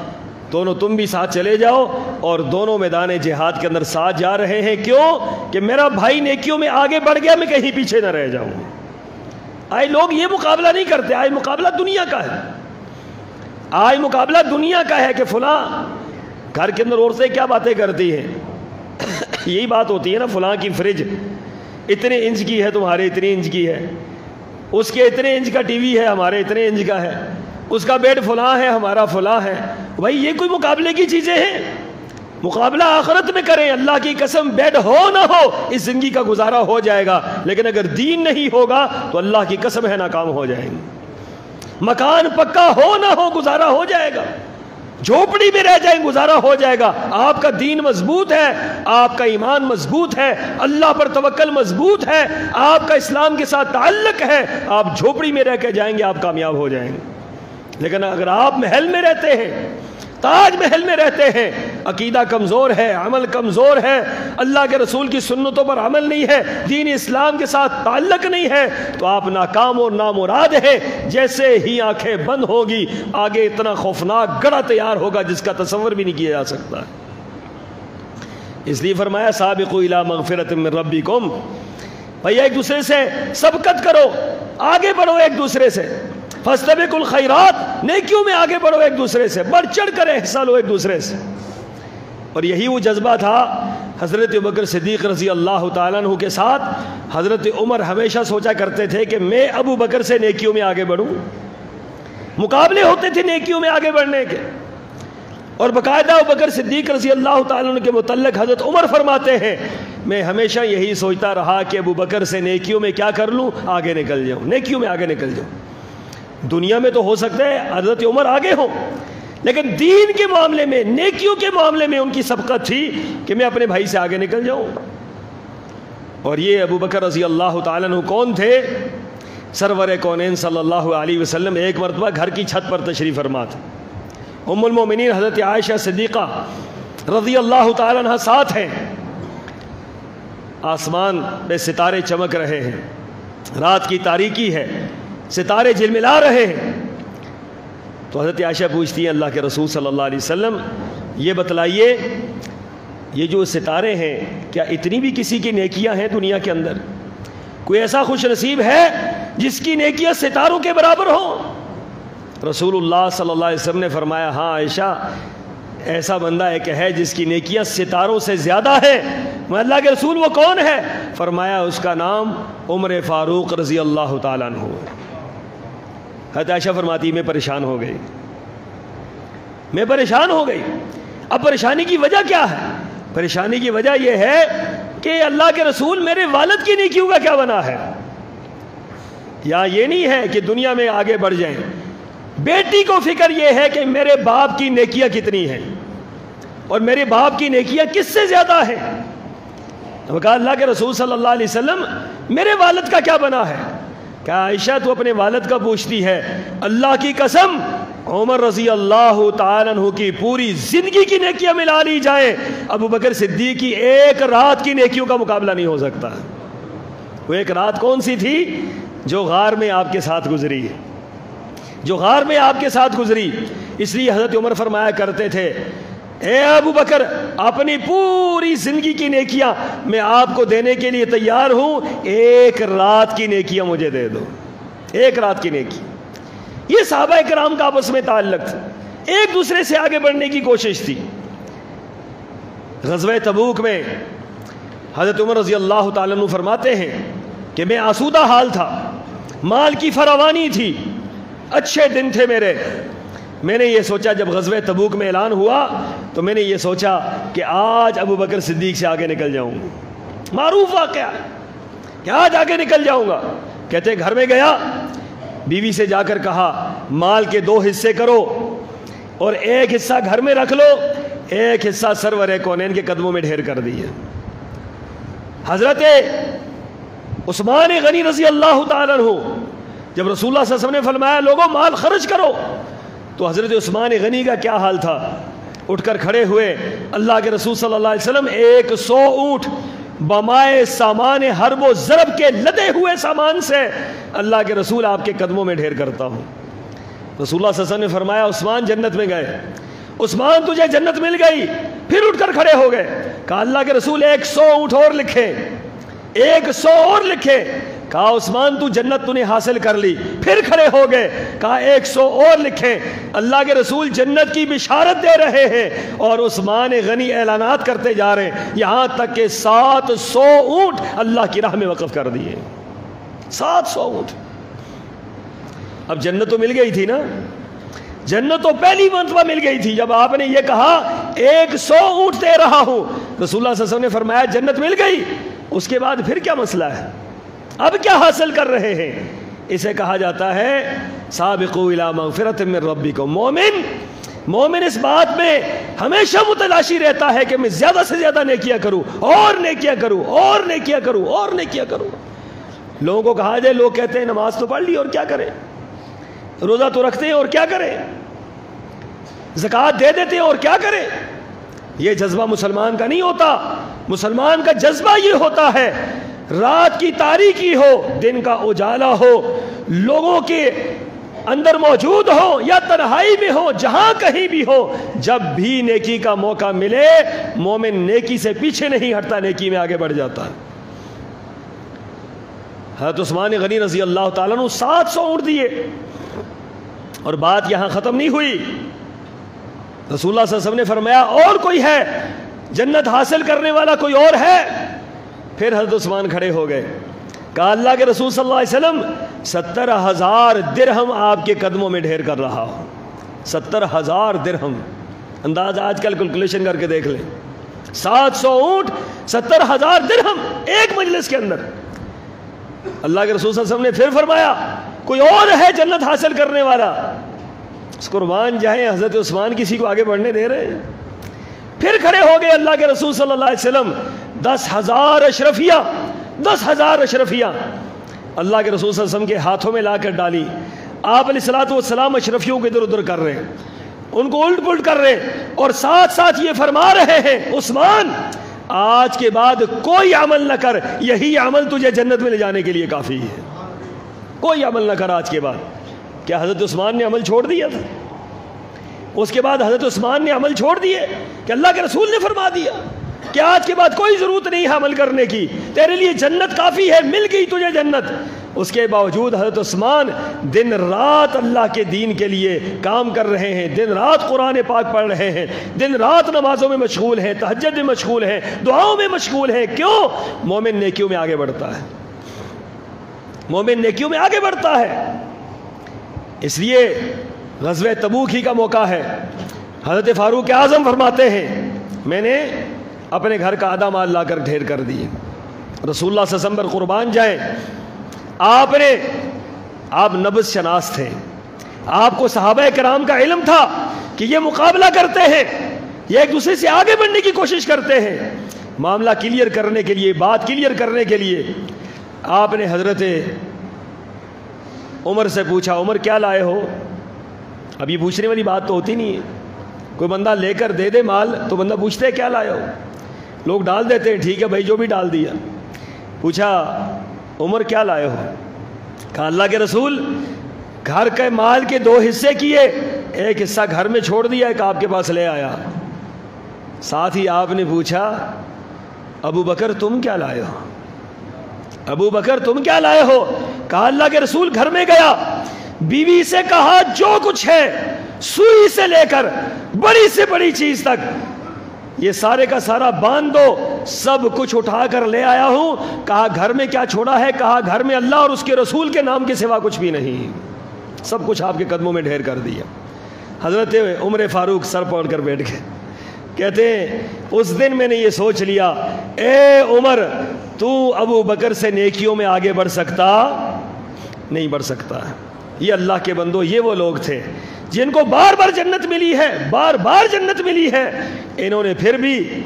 دونوں تم بھی ساتھ چلے جاؤ، اور دونوں میدان جہاد کے اندر ساتھ جا رہے ہیں۔ کیوں؟ کہ میرا بھائی نیکیوں میں آگے بڑھ گیا، میں کہیں پیچھے نہ رہ جاؤں۔ آج لوگ یہ مقابلہ نہیں کرتے، آج مقابلہ دنیا کا ہے، آج مقابلہ دنیا کا ہے کہ فلاں گھر کے اندر عورتیں کیا باتیں کرتی ہیں، یہی بات ہوتی ہے نا، فلاں کی فریج اتنے انچ کی ہے، تمہارے اتنے انچ کی ہے، اس کے اتنے انچ کا ٹی وی ہے، ہمارے اتنے انچ کا ہے، اس کا بیڈ فلاں ہے، ہمارا فلاں ہے۔ بھائی یہ کوئی مقابلے کی چیزیں ہیں؟ مقابلہ آخرت میں کریں، اللہ کی قسم بیڈ ہو نہ ہو اس زندگی کا گزارا ہو جائے گا، لیکن اگر دین نہیں ہوگا تو اللہ کی قسم ہے ناکام ہو جائیں گے۔ مکان پکا ہو نہ ہو گزارا ہو جائے گا، جھوپڑی میں رہ جائیں گزارا ہو جائے گا۔ آپ کا دین مضبوط ہے، آپ کا ایمان مضبوط ہے، اللہ پر توکل مضبوط ہے، آپ کا اسلام کے ساتھ تعلق ہے، آپ جھوپڑی میں رہ کے جائیں گے، آپ کامیاب ہو جائیں گے۔ لیکن اگر آپ محل میں رہتے ہیں، تاج محل میں رہتے ہیں، عقیدہ کمزور ہے، عمل کمزور ہے، اللہ کے رسول کی سنتوں پر عمل نہیں ہے، دین اسلام کے ساتھ تعلق نہیں ہے، تو آپ ناکام اور نامراد ہیں۔ جیسے ہی آنکھیں بند ہوگی آگے اتنا خوفناک گڑھا تیار ہوگا جس کا تصور بھی نہیں کیا جا سکتا۔ اس لیے فرمایا سابقوا الی مغفرۃ من ربکم، بھائی ایک دوسرے سے سبقت کرو، آگے بڑھو ایک دوسرے سے، فاستبقوا الخیرات، نیکیوں میں آگے بڑھو ایک دوسرے سے، بڑھ چڑھ کر حصہ لو ایک دوسرے سے۔ اور یہی وہ جذبہ تھا حضرت ابوبکر صدیق رضی اللہ تعالیٰ عنہ کے ساتھ۔ حضرت عمر ہمیشہ سوچا کرتے تھے کہ میں ابو بکر سے نیکیوں میں آگے بڑھوں، مقابلے ہوتے تھے نیکیوں میں آگے بڑھنے کے، اور باقاعدہ ابوبکر صدیق رضی اللہ تعالیٰ عنہ کے متعلق حضرت عمر فرماتے ہیں میں ہمیشہ یہی سوچتا رہا کہ ابو بکر سے نیکیوں میں کیا کر لوں، آگے نکل جاؤں، نیکیوں میں آگے نکل جاؤں۔ دنیا میں تو ہو سکتا ہے حضرت عمر آگے ہوں، لیکن دین کے معاملے میں، نیکیوں کے معاملے میں ان کی سبقت تھی کہ میں اپنے بھائی سے آگے نکل جاؤں۔ اور یہ ابو بکر رضی اللہ تعالیٰ عنہ کون تھے؟ سرور کونین صلی اللہ علیہ وسلم ایک مرتبہ گھر کی چھت پر تشریف فرما تھے، ام المومنین حضرت عائشہ صدیقہ رضی اللہ تعالیٰ عنہ ساتھ ہیں، آسمان پہ ستارے چمک رہے ہیں، رات کی تاریکی ہے، ستارے جھلملا رہے ہیں۔ تو حضرت عائشہ پوچھتی ہیں اللہ کے رسول صلی اللہ علیہ وسلم یہ بتلائیے یہ جو ستارے ہیں کیا اتنی بھی کسی کی نیکیاں ہیں دنیا کے اندر؟ کوئی ایسا خوش نصیب ہے جس کی نیکیاں ستاروں کے برابر ہوں؟ رسول اللہ صلی اللہ علیہ وسلم نے فرمایا ہاں عائشہ، ایسا بندہ ایک ہے جس کی نیکیاں ستاروں سے زیادہ ہیں۔ میں اللہ کے رسول وہ کون ہے؟ فرمایا اس کا نام عمر فاروق رضی اللہ تعالیٰ عنہ۔ حضرت عائشہ فرماتی میں پریشان ہو گئی، میں پریشان ہو گئی۔ اب پریشانی کی وجہ کیا ہے؟ پریشانی کی وجہ یہ ہے کہ اللہ کے رسول میرے والد کی نیکیوں کا کیا بنا ہے؟ یا یہ نہیں ہے کہ دنیا میں آگے بڑھ جائیں، بیٹی کو فکر یہ ہے کہ میرے باپ کی نیکیاں کتنی ہیں اور میرے باپ کی نیکیاں کس سے زیادہ ہیں۔ تو کہا اللہ کے رسول صلی اللہ علیہ وسلم میرے والد کا کیا بنا ہے؟ کہا عائشہ تو اپنے والد کا پوچھتی ہے، اللہ کی قسم عمر رضی اللہ تعالیٰ عنہ کی پوری زندگی کی نیکیاں ملا لی جائیں، ابو بکر صدیق کی ایک رات کی نیکیوں کا مقابلہ نہیں ہو سکتا۔ وہ ایک رات کون سی تھی؟ جو غار میں آپ کے ساتھ گزری، جو غار میں آپ کے ساتھ گزری۔ اس لیے حضرت عمر فرمایا کرتے تھے اے ابو بکر اپنی پوری زندگی کی نیکیاں میں آپ کو دینے کے لیے تیار ہوں، ایک رات کی نیکیاں مجھے دے دو، ایک رات کی نیکی۔ یہ صحابہ کرام کا آپس میں تعلق تھا، ایک دوسرے سے آگے بڑھنے کی کوشش تھی۔ غزوہ تبوک میں حضرت عمر رضی اللہ تعالیٰ عنہ فرماتے ہیں کہ میں آسودہ حال تھا، مال کی فراوانی تھی، اچھے دن تھے میرے۔ میں نے یہ سوچا جب غزوہ تبوک میں اعلان ہوا تو میں نے یہ سوچا کہ آج ابو بکر صدیق سے آگے نکل جاؤں گا، معروف واقعہ ہے کہ آج آگے نکل جاؤں گا۔ کہتے گھر میں گیا، بیوی سے جا کر کہا مال کے 2 حصے کرو اور ایک حصہ گھر میں رکھ لو، ایک حصہ سرور کونین کے قدموں میں ڈھیر کر دیے۔ حضرت عثمان غنی رضی اللہ تعالیٰ عنہ جب رسول اللہ صلی اللہ علیہ وسلم نے فرمایا لوگوں مال خرچ کرو، تو حضرت عثمان غنی کا کیا حال تھا؟ اٹھ کر کھڑے ہوئے، اللہ کے رسول صلی اللہ علیہ وسلم 100 اونٹ بمائے سامان حرب و ضرب کے لدے ہوئے سامان سے اللہ کے رسول آپ کے قدموں میں ڈھیر کرتا ہوں۔ رسول اللہ صلی اللہ علیہ وسلم نے فرمایا عثمان جنت میں گئے، عثمان تجھے جنت مل گئی۔ پھر اٹھ کر کھڑے ہو گئے، کہا اللہ کے رسول 100 اونٹ اور لکھے، 100 اور لکھے۔ کہا عثمان تو جنت تو نے حاصل کر لی۔ پھر کھڑے ہو گئے، کہا 100 اور لکھیں۔ اللہ کے رسول جنت کی بشارت دے رہے ہیں اور عثمان غنی اعلانات کرتے جا رہے ہیں، یہاں تک کہ 700 اونٹ اللہ کی راہ میں وقف کر دیے۔ 700 اونٹ۔ اب جنت تو مل گئی تھی نا، جنت تو پہلی مرتبہ مل گئی تھی جب آپ نے یہ کہا 100 اونٹ دے رہا ہوں۔ رسول اللہ صلی اللہ علیہ وسلم نے فرمایا جنت مل گئی، اس کے بعد پھر کیا مسئلہ ہے؟ اب کیا حاصل کر رہے ہیں؟ اسے کہا جاتا ہے سابقوا الی مغفرۃ من ربکم۔ مومن اس بات میں ہمیشہ متلاشی رہتا ہے کہ میں زیادہ سے زیادہ نیکیاں کروں، اور نیکیاں کروں، اور نیکیاں کروں، اور نیکیاں کروں۔ لوگوں کو کہا جائے، لوگ کہتے ہیں نماز تو پڑھ لی اور کیا کریں، روزہ تو رکھتے ہیں اور کیا کریں، زکوٰۃ دے دیتے ہیں اور کیا کریں۔ یہ جذبہ مسلمان کا نہیں ہوتا۔ مسلمان کا جذبہ یہ ہوتا ہے رات کی تاریکی ہو، دن کا اجالا ہو، لوگوں کے اندر موجود ہو یا تنہائی میں ہو، جہاں کہیں بھی ہو، جب بھی نیکی کا موقع ملے مومن نیکی سے پیچھے نہیں ہٹتا، نیکی میں آگے بڑھ جاتا ہے۔ حضرت عثمان غنی رضی اللہ تعالیٰ عنہ 700 اونٹ دیے، اور بات یہاں ختم نہیں ہوئی۔ رسول اللہ صلی اللہ علیہ وسلم نے فرمایا اور کوئی ہے جنت حاصل کرنے والا، کوئی اور ہے؟ پھر حضرت عثمان کھڑے ہو گئے، کہا اللہ کے رسول صلی اللہ علیہ وسلم 70,000 درہم آپ کے قدموں میں ڈھیر کر رہا ہوں۔ 70,000 درہم، انداز آج کل کیلکولیشن کر کے دیکھ لیں، 700 اونٹ 70,000 درہم ایک مجلس کے اندر۔ اللہ کے رسول صلی اللہ علیہ وسلم نے پھر فرمایا کوئی اور ہے جنت حاصل کرنے والا؟ اس قربان جائیں حضرت عثمان کسی کو آگے بڑھنے دے رہے ہیں؟ پھر کھڑے ہو گئے اللہ کے رسول صلی اللہ علیہ وسلم، 10,000 اشرفیہ، 10,000 اشرفیہ اللہ کے رسول صلی اللہ علیہ وسلم کے ہاتھوں میں لا کر ڈالی۔ آپ علیہ الصلوۃ والسلام اشرفیوں کو ادھر ادھر کر رہے ہیں، ان کو الٹ پلٹ کر رہے ہیں، اور ساتھ ساتھ یہ فرما رہے ہیں عثمان آج کے بعد کوئی عمل نہ کر، یہی عمل تجھے جنت میں لے جانے کے لیے کافی ہے، کوئی عمل نہ کر آج کے بعد۔ کیا حضرت عثمان نے عمل چھوڑ دیا تھا؟ اس کے بعد حضرت عثمان نے عمل چھوڑ دیے کہ اللہ کے رسول نے فرما دیا کہ آج کے بعد کوئی ضرورت نہیں ہے عمل کرنے کی، تیرے لیے جنت کافی ہے، مل گئی تجھے جنت۔ اس کے باوجود حضرت عثمان دن رات اللہ کے دین کے لیے کام کر رہے ہیں، دن رات قرآن پاک پڑھ رہے ہیں، دن رات نمازوں میں مشغول ہیں، تہجد میں مشغول ہیں، دعاؤں میں مشغول ہیں۔ کیوں؟ مومن نیکیوں میں آگے بڑھتا ہے، مومن نیکیوں میں آگے بڑھتا ہے۔ اس لیے غزوہ تبوک ہی کا موقع ہے، حضرت فاروق اعظم فرماتے ہیں میں نے اپنے گھر کا آدھا مال لا کر ڈھیر کر دیے۔ رسول اللہ صلی اللہ علیہ وسلم پر قربان جائیں، آپ نبض شناس تھے، آپ کو صحابہ کرام کا علم تھا کہ یہ مقابلہ کرتے ہیں، یہ ایک دوسرے سے آگے بڑھنے کی کوشش کرتے ہیں۔ معاملہ کلیئر کرنے کے لیے، بات کلیئر کرنے کے لیے آپ نے حضرت عمر سے پوچھا عمر کیا لائے ہو؟ اب یہ پوچھنے والی بات تو ہوتی نہیں ہے، کوئی بندہ لے کر دے دے مال تو بندہ پوچھتے ہے کیا لائے ہو، لوگ ڈال دیتے ہیں ٹھیک ہے بھائی جو بھی ڈال دیا۔ پوچھا عمر کیا لائے ہو؟ کہا اللہ کے رسول گھر کے مال کے 2 حصے کیے، ایک حصہ گھر میں چھوڑ دیا، ایک آپ کے پاس لے آیا۔ ساتھ ہی آپ نے پوچھا ابو بکر تم کیا لائے ہو؟ ابو بکر تم کیا لائے ہو؟ کہا اللہ کے رسول گھر میں گیا، بیوی سے کہا جو کچھ ہے سوئی سے لے کر بڑی سے بڑی چیز تک یہ سارے کا سارا باندھ دو، سب کچھ اٹھا کر لے آیا ہوں۔ کہا گھر میں کیا چھوڑا ہے؟ کہا گھر میں اللہ اور اس کے رسول کے نام کے سوا کچھ بھی نہیں، سب کچھ آپ کے قدموں میں ڈھیر کر دیا۔ حضرت عمر فاروق سر پکڑ کر بیٹھ گئے، کہتے ہیں اس دن میں نے یہ سوچ لیا اے عمر تو ابو بکر سے نیکیوں میں آگے بڑھ سکتا نہیں بڑھ سکتا۔ یہ اللہ کے بندو، یہ وہ لوگ تھے جن کو بار بار جنت ملی ہے، بار بار جنت ملی ہے، انہوں نے پھر بھی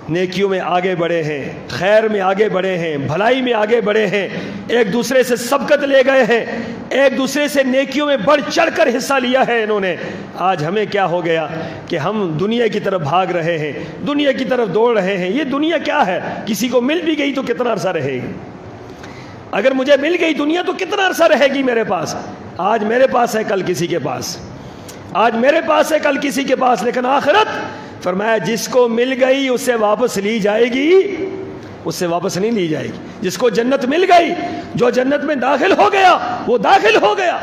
نیکیوں میں آگے بڑھے ہیں، خیر میں آگے بڑھے ہیں، بھلائی میں آگے بڑھے ہیں، ایک دوسرے سے سبقت لے گئے ہیں، ایک دوسرے سے نیکیوں میں بڑھ چڑھ کر حصہ لیا ہے انہوں نے۔ آج ہمیں کیا ہو گیا کہ ہم دنیا کی طرف بھاگ رہے ہیں، دنیا کی طرف دوڑ رہے ہیں۔ یہ دنیا کیا ہے؟ کسی کو مل بھی گئی تو کتنا عرصہ رہے گی؟ اگر مجھے مل گئی دنیا تو کتنا عرصہ رہے گی میرے پاس؟ آج میرے پاس ہے، کل کسی کے پاس، آج میرے پاس ہے، کل کسی کے پاس، لیکن آخرت فرمایا جس کو مل گئی اسے واپس لی جائے گی، اس سے واپس نہیں لی جائے گی۔ جس کو جنت مل گئی، جو جنت میں داخل ہو گیا وہ داخل ہو گیا،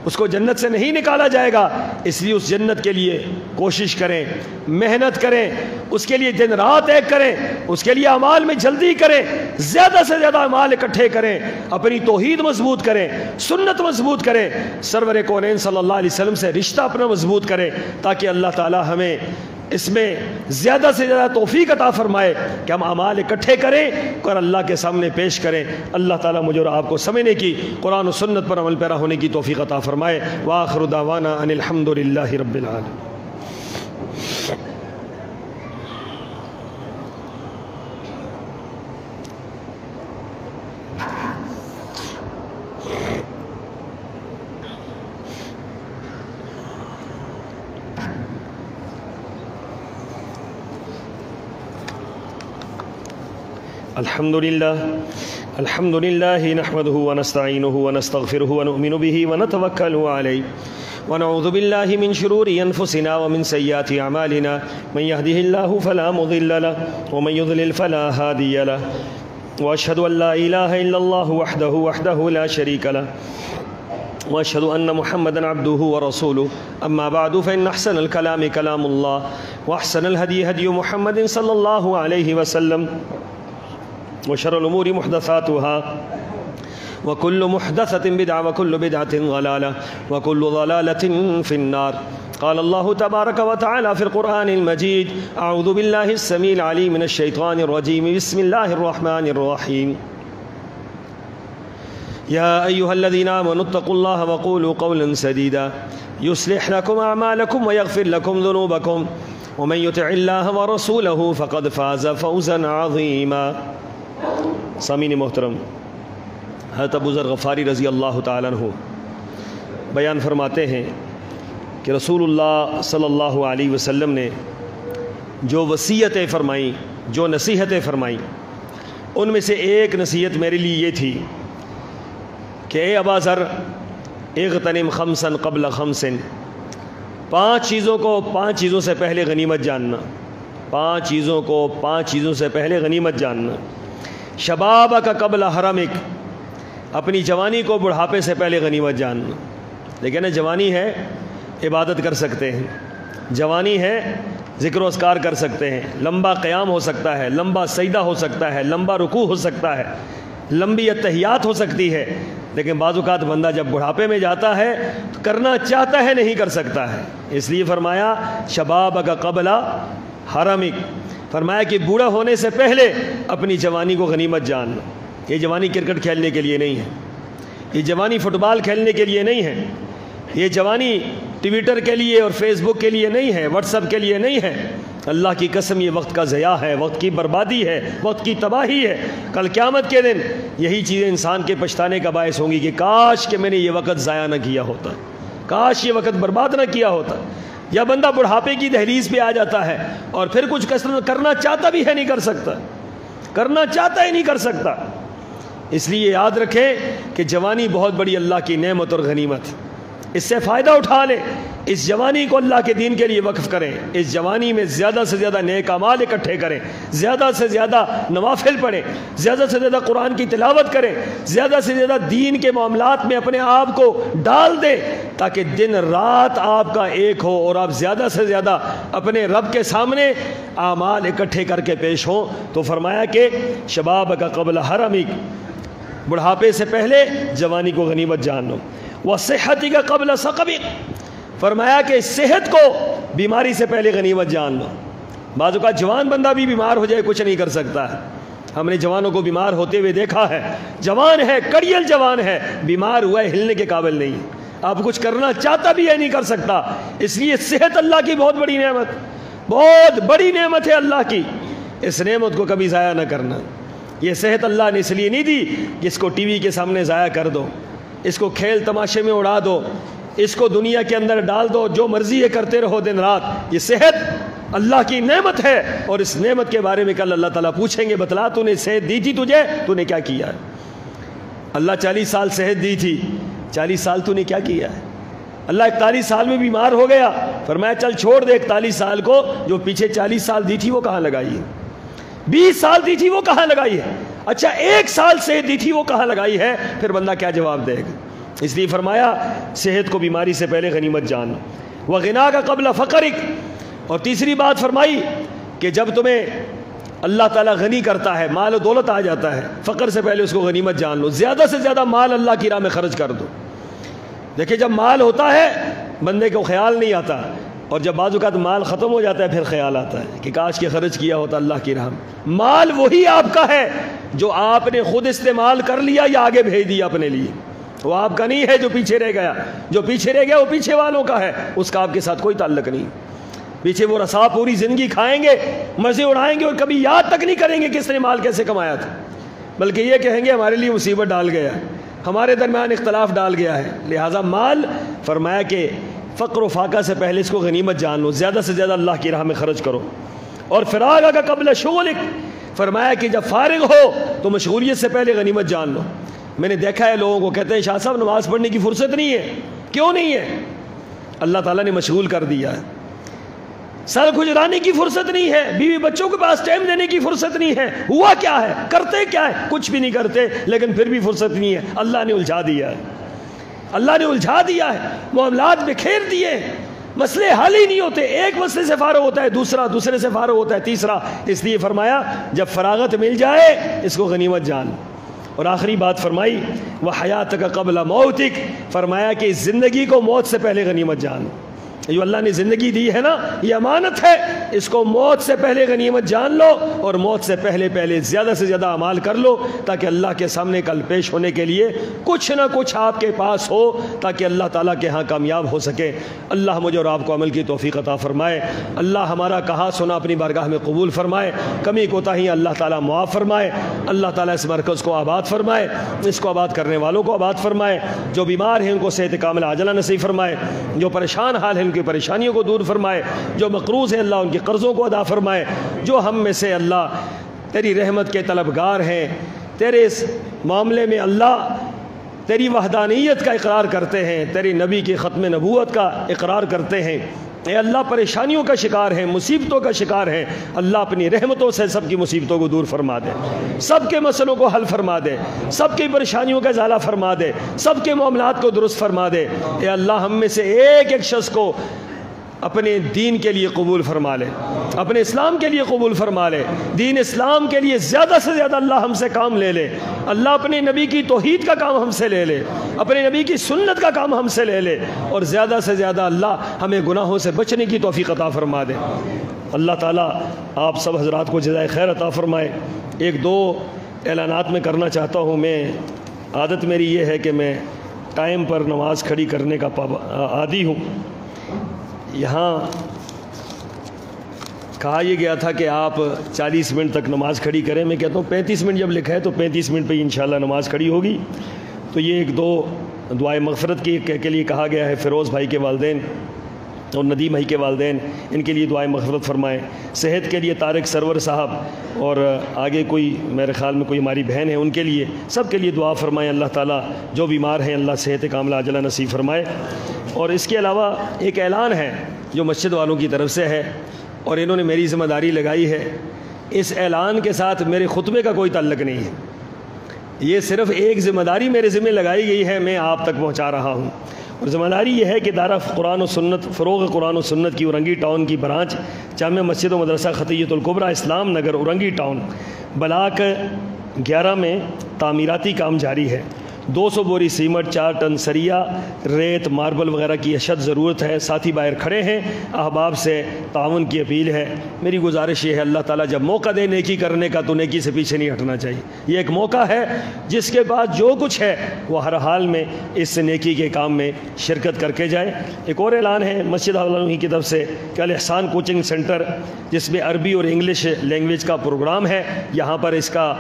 اس کو جنت سے نہیں نکالا جائے گا۔ اس لیے اس جنت کے لیے کوشش کریں، محنت کریں، اس کے لیے دن رات ایک کریں، اس کے لیے اعمال میں جلدی کریں، زیادہ سے زیادہ اعمال اکٹھے کریں، اپنی توحید مضبوط کریں، سنت مضبوط کریں، سرور کونین صلی اللہ علیہ وسلم سے رشتہ اپنا مضبوط کریں، تاکہ اللہ تعالی ہمیں اس میں زیادہ سے زیادہ توفیق عطا فرمائے کہ ہم اعمال اکٹھے کریں اور اللہ کے سامنے پیش کریں۔ اللہ تعالیٰ مجھے اور آپ کو سمجھنے کی، قرآن و سنت پر عمل پیرا ہونے کی توفیق عطا فرمائے۔ وآخر دعوانا ان الحمد للہ رب العالمین۔ الحمد لله نحمده ونستعينه ونستغفره ونؤمن به ونتوكل عليه ونعوذ بالله من شرور أنفسنا ومن سيئات أعمالنا من يهده الله فلا مضل له ومن يضلل فلا هادي له وأشهد أن لا إله إلا الله وحده لا شريك له وأشهد أن محمدا عبده ورسوله أما بعد فإن أحسن الكلام كلام الله وأحسن الهدي هدي محمد صلى الله عليه وسلم وشر الأمور محدثاتها وكل محدثة بدعة وكل بدعة ضلالة وكل ضلالة في النار۔ قال الله تبارك وتعالى في القرآن المجيد: أعوذ بالله السميع العليم من الشيطان الرجيم، بسم الله الرحمن الرحيم، يا أيها الذين آمنوا اتقوا الله وقولوا قولا سديدا يصلح لكم أعمالكم ويغفر لكم ذنوبكم ومن يطع الله ورسوله فقد فاز فوزا عظيما۔ سامعین محترم، حضرت ابو ذر غفاری رضی اللہ تعالیٰ عنہ بیان فرماتے ہیں کہ رسول اللہ صلی اللہ علیہ وسلم نے جو وصیتیں فرمائیں، جو نصیحتیں فرمائیں، ان میں سے ایک نصیحت میرے لیے یہ تھی کہ اے ابا ذر اغتنم خمسا قبل خمس، پانچ چیزوں سے پہلے غنیمت جاننا، پانچ چیزوں سے پہلے غنیمت جاننا۔ شبابک قبل حرمک، اپنی جوانی کو بڑھاپے سے پہلے غنیمت جاننا۔ لیکن جوانی ہے عبادت کر سکتے ہیں، جوانی ہے ذکر و اذکار کر سکتے ہیں، لمبا قیام ہو سکتا ہے، لمبا سجدہ ہو سکتا ہے، لمبا رکوع ہو سکتا ہے، لمبی اتحیات ہو سکتی ہے، لیکن بعض اوقات بندہ جب بڑھاپے میں جاتا ہے تو کرنا چاہتا ہے نہیں کر سکتا ہے۔ اس لیے فرمایا شبابک قبل حرمک، فرمایا کہ بوڑھا ہونے سے پہلے اپنی جوانی کو غنیمت جاننا۔ یہ جوانی کرکٹ کھیلنے کے لیے نہیں ہے، یہ جوانی فٹ بال کھیلنے کے لیے نہیں ہے، یہ جوانی ٹویٹر کے لیے اور فیس بک کے لیے نہیں ہے، واٹس ایپ کے لیے نہیں ہے۔ اللہ کی قسم یہ وقت کا ضیاع ہے، وقت کی بربادی ہے، وقت کی تباہی ہے۔ کل قیامت کے دن یہی چیزیں انسان کے پچھتانے کا باعث ہوں گی کہ کاش کہ میں نے یہ وقت ضائع نہ کیا ہوتا، کاش یہ وقت برباد نہ کیا ہوتا۔ یا بندہ بڑھاپے کی دہلیز پہ آ جاتا ہے اور پھر کچھ کرنا چاہتا بھی ہے نہیں کر سکتا، کرنا چاہتا ہی نہیں کر سکتا۔ اس لیے یاد رکھیں کہ جوانی بہت بڑی اللہ کی نعمت اور غنیمت، اس سے فائدہ اٹھا لیں، اس جوانی کو اللہ کے دین کے لیے وقف کریں، اس جوانی میں زیادہ سے زیادہ نیک اعمال اکٹھے کریں، زیادہ سے زیادہ نوافل پڑھیں، زیادہ سے زیادہ قرآن کی تلاوت کریں، زیادہ سے زیادہ دین کے معاملات میں اپنے آپ کو ڈال دیں تاکہ دن رات آپ کا ایک ہو اور آپ زیادہ سے زیادہ اپنے رب کے سامنے اعمال اکٹھے کر کے پیش ہوں۔ تو فرمایا کہ شباب کا قبل حرمک، بڑھاپے سے پہلے جوانی کو غنیمت جان لو، وصحتی کا قبل سقمک، فرمایا کہ صحت کو بیماری سے پہلے غنیمت جان لو۔ بعض اوقات جوان بندہ بھی بیمار ہو جائے کچھ نہیں کر سکتا ہے، ہم نے جوانوں کو بیمار ہوتے ہوئے دیکھا ہے، جوان ہے، کڑیل جوان ہے، بیمار ہوا ہے، ہلنے کے قابل نہیں، آپ کچھ کرنا چاہتا بھی ہے نہیں کر سکتا۔ اس لیے صحت اللہ کی بہت بڑی نعمت، بہت بڑی نعمت ہے اللہ کی، اس نعمت کو کبھی ضائع نہ کرنا۔ یہ صحت اللہ نے اس لیے نہیں دی کہ اس کو ٹی وی کے سامنے ضائع کر دو، اس کو کھیل تماشے میں اڑا دو، اس کو دنیا کے اندر ڈال دو، جو مرضی ہے کرتے رہو دن رات۔ یہ صحت اللہ کی نعمت ہے اور اس نعمت کے بارے میں کل اللہ تعالیٰ پوچھیں گے، بتلا تو نے صحت دی تھی تجھے، تو نے کیا کیا ہے؟ اللہ 40 سال صحت دی تھی، 40 سال تو نے کیا کیا ہے؟ اللہ 41 سال میں بیمار ہو گیا، فرمایا چل چھوڑ دے 41 سال کو، جو پیچھے 40 سال دی تھی وہ کہاں لگائی ہے؟ 20 سال دی تھی وہ کہاں لگائی ہے؟ اچھا 1 سال سے دی تھی وہ کہاں لگائی ہے؟ پھر بندہ کیا جواب دے گا؟ اس لیے فرمایا صحت کو بیماری سے پہلے غنیمت جان، وغنا کا قبل فقرک، اور تیسری بات فرمائی کہ جب تمہیں اللہ تعالیٰ غنی کرتا ہے، مال و دولت آ جاتا ہے، فقر سے پہلے اس کو غنیمت جان لو، زیادہ سے زیادہ مال اللہ کی راہ میں خرچ کر دو۔ دیکھیں جب مال ہوتا ہے بندے کو خیال نہیں آتا، اور جب بعض اوقات مال ختم ہو جاتا ہے پھر خیال آتا ہے کہ کاش کے خرچ کیا ہوتا اللہ کی راہ میں۔ مال وہی آپ کا ہے جو آپ نے خود استعمال کر لیا یا آگے بھیج دیا اپنے لیے، وہ آپ کا نہیں ہے جو پیچھے رہ گیا، جو پیچھے رہ گیا وہ پیچھے والوں کا ہے، اس کا آپ کے ساتھ کوئی تعلق نہیں۔ پیچھے وہ رسا پوری زندگی کھائیں گے، مزے اڑائیں گے اور کبھی یاد تک نہیں کریں گے کہ اس نے مال کیسے کمایا تھا، بلکہ یہ کہیں گے ہمارے لیے مصیبت ڈال گیا، ہمارے درمیان اختلاف ڈال گیا ہے۔ لہٰذا مال فرمایا کہ فقر و فاقہ سے پہلے اس کو غنیمت جان لو، زیادہ سے زیادہ اللہ کی راہ میں خرچ کرو۔ اور فراغ کا قبل شغلک، فرمایا کہ جب فارغ ہو تو مشغولیت سے پہلے غنیمت جان لو۔ میں نے دیکھا ہے لوگوں کو کہتے ہیں شاہ صاحب نماز پڑھنے کی فرصت نہیں ہے، کیوں نہیں ہے؟ اللہ تعالیٰ نے مشغول کر دیا ہے، سر کھجرانے کی فرصت نہیں ہے، بیوی بچوں کے پاس ٹائم دینے کی فرصت نہیں ہے، ہوا کیا ہے؟ کرتے کیا ہے؟ کچھ بھی نہیں کرتے، لیکن پھر بھی فرصت نہیں ہے، اللہ نے الجھا دیا ہے، اللہ نے الجھا دیا ہے، معاملات بکھیر دیے، مسئلے حل ہی نہیں ہوتے، ایک مسئلے سے فارغ ہوتا ہے دوسرا، دوسرے سے فارغ ہوتا ہے تیسرا۔ اس لیے فرمایا جب فراغت مل جائے اس کو غنیمت جان۔ اور آخری بات فرمائی وحیاتک قبل موتک، فرمایا کہ اس زندگی کو موت سے پہلے غنیمت جان۔ جو اللہ نے زندگی دی ہے نا یہ امانت ہے، اس کو موت سے پہلے غنیمت جان لو، اور موت سے پہلے زیادہ سے زیادہ اعمال کر لو تاکہ اللہ کے سامنے کل پیش ہونے کے لیے کچھ نہ کچھ آپ کے پاس ہو، تاکہ اللہ تعالیٰ کے ہاں کامیاب ہو سکے۔ اللہ مجھے اور آپ کو عمل کی توفیق عطا فرمائے، اللہ ہمارا کہا سنا اپنی بارگاہ میں قبول فرمائے، کمی کوتاہی اللہ تعالیٰ معاف فرمائے، اللہ تعالیٰ اس مرکز کو آباد فرمائے، اس کو آباد کرنے والوں کو آباد فرمائے، جو بیمار ہیں ان کو صحت کاملہ عاجلہ نصیب فرمائے، جو پریشان حال ہیں کی پریشانیوں کو دور فرمائے، جو مقروض ہیں اللہ ان کے قرضوں کو ادا فرمائے، جو ہم میں سے اللہ تیری رحمت کے طلبگار ہیں، تیرے اس معاملے میں اللہ تیری وحدانیت کا اقرار کرتے ہیں، تیری نبی کی ختم نبوت کا اقرار کرتے ہیں، اے اللہ پریشانیوں کا شکار ہیں، مصیبتوں کا شکار ہیں، اللہ اپنی رحمتوں سے سب کی مصیبتوں کو دور فرما دے، سب کے مسئلوں کو حل فرما دے، سب کی پریشانیوں کا ازالہ فرما دے، سب کے معاملات کو درست فرما دے۔ اے اللہ ہم میں سے ایک ایک شخص کو اپنے دین کے لیے قبول فرما لے، اپنے اسلام کے لیے قبول فرما لے، دین اسلام کے لیے زیادہ سے زیادہ اللہ ہم سے کام لے لے، اللہ اپنے نبی کی توحید کا کام ہم سے لے لے، اپنے نبی کی سنت کا کام ہم سے لے لے، اور زیادہ سے زیادہ اللہ ہمیں گناہوں سے بچنے کی توفیق عطا فرما دے۔ اللہ تعالیٰ آپ سب حضرات کو جزائے خیر عطا فرمائے۔ ایک دو اعلانات میں کرنا چاہتا ہوں، میں عادت میری یہ ہے کہ میں ٹائم پر نماز کھڑی کرنے کا عادی ہوں۔ یہاں کہا یہ گیا تھا کہ آپ 40 منٹ تک نماز کھڑی کریں، میں کہتا ہوں 35 منٹ جب لکھا ہے تو 35 منٹ پہ انشاءاللہ نماز کھڑی ہوگی۔ تو یہ ایک دو دعائے مغفرت کے لیے کہا گیا ہے، فیروز بھائی کے والدین اور ندیم بھائی کے والدین، ان کے لیے دعائیں مغفرت فرمائیں۔ صحت کے لیے طارق سرور صاحب اور آگے کوئی میرے خیال میں کوئی ہماری بہن ہے، ان کے لیے سب کے لیے دعا فرمائیں، اللہ تعالیٰ جو بیمار ہیں اللہ صحت کاملہ عاجلہ نصیب فرمائے۔ اور اس کے علاوہ ایک اعلان ہے جو مسجد والوں کی طرف سے ہے اور انہوں نے میری ذمہ داری لگائی ہے. اس اعلان کے ساتھ میرے خطبے کا کوئی تعلق نہیں ہے. یہ صرف ایک ذمہ داری میرے ذمہ لگائی گئی ہے، میں آپ تک پہنچا رہا ہوں. اور ذمہ داری یہ ہے کہ دارہ قرآن و سنت فروغ قرآن و سنت کی اورنگی ٹاؤن کی برانچ جامع مسجد و مدرسہ خطیۃ الکبریٰ اسلام نگر اورنگی ٹاؤن بلاک 11 میں تعمیراتی کام جاری ہے. 200 بوری سیمنٹ، 4 ٹن سریا، ریت، ماربل وغیرہ کی اشد ضرورت ہے. ساتھی باہر کھڑے ہیں، احباب سے تعاون کی اپیل ہے. میری گزارش یہ ہے اللہ تعالیٰ جب موقع دے نیکی کرنے کا تو نیکی سے پیچھے نہیں ہٹنا چاہیے. یہ ایک موقع ہے جس کے بعد جو کچھ ہے وہ ہر حال میں اس نیکی کے کام میں شرکت کر کے جائے. ایک اور اعلان ہے مسجد والوں کی طرف سے کہ الاحسان کوچنگ سینٹر جس میں عربی اور انگلش لینگویج کا پروگرام ہے، یہاں پر اس کا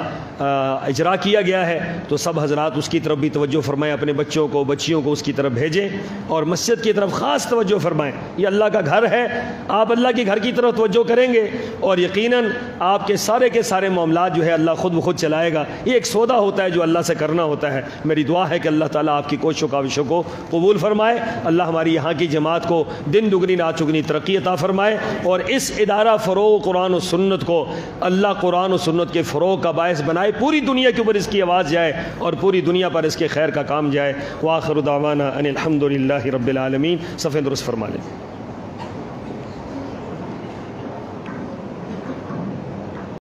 اجرا کیا گیا ہے. تو سب حضرات اس کی طرف بھی توجہ فرمائیں، اپنے بچوں کو بچیوں کو اس کی طرف بھیجیں اور مسجد کی طرف خاص توجہ فرمائیں. یہ اللہ کا گھر ہے، آپ اللہ کے گھر کی طرف توجہ کریں گے اور یقیناً آپ کے سارے معاملات جو ہے اللہ خود بخود چلائے گا. یہ ایک سودا ہوتا ہے جو اللہ سے کرنا ہوتا ہے. میری دعا ہے کہ اللہ تعالیٰ آپ کی کوششوں کاوشوں کو قبول فرمائے. اللہ ہماری یہاں کی جماعت کو دن دگنی رات چگنی ترقی عطا فرمائے اور اس ادارہ فروغ قرآن و سنت کو اللہ قرآن و سنت کے فروغ کا باعث بنائے. پوری دنیا کے اوپر اس کی آواز جائے اور پوری دنیا پر اس کے خیر کا کام جائے. وآخر دعوانا ان الحمد للہ رب العالمین. صفحہ درست فرما لیں.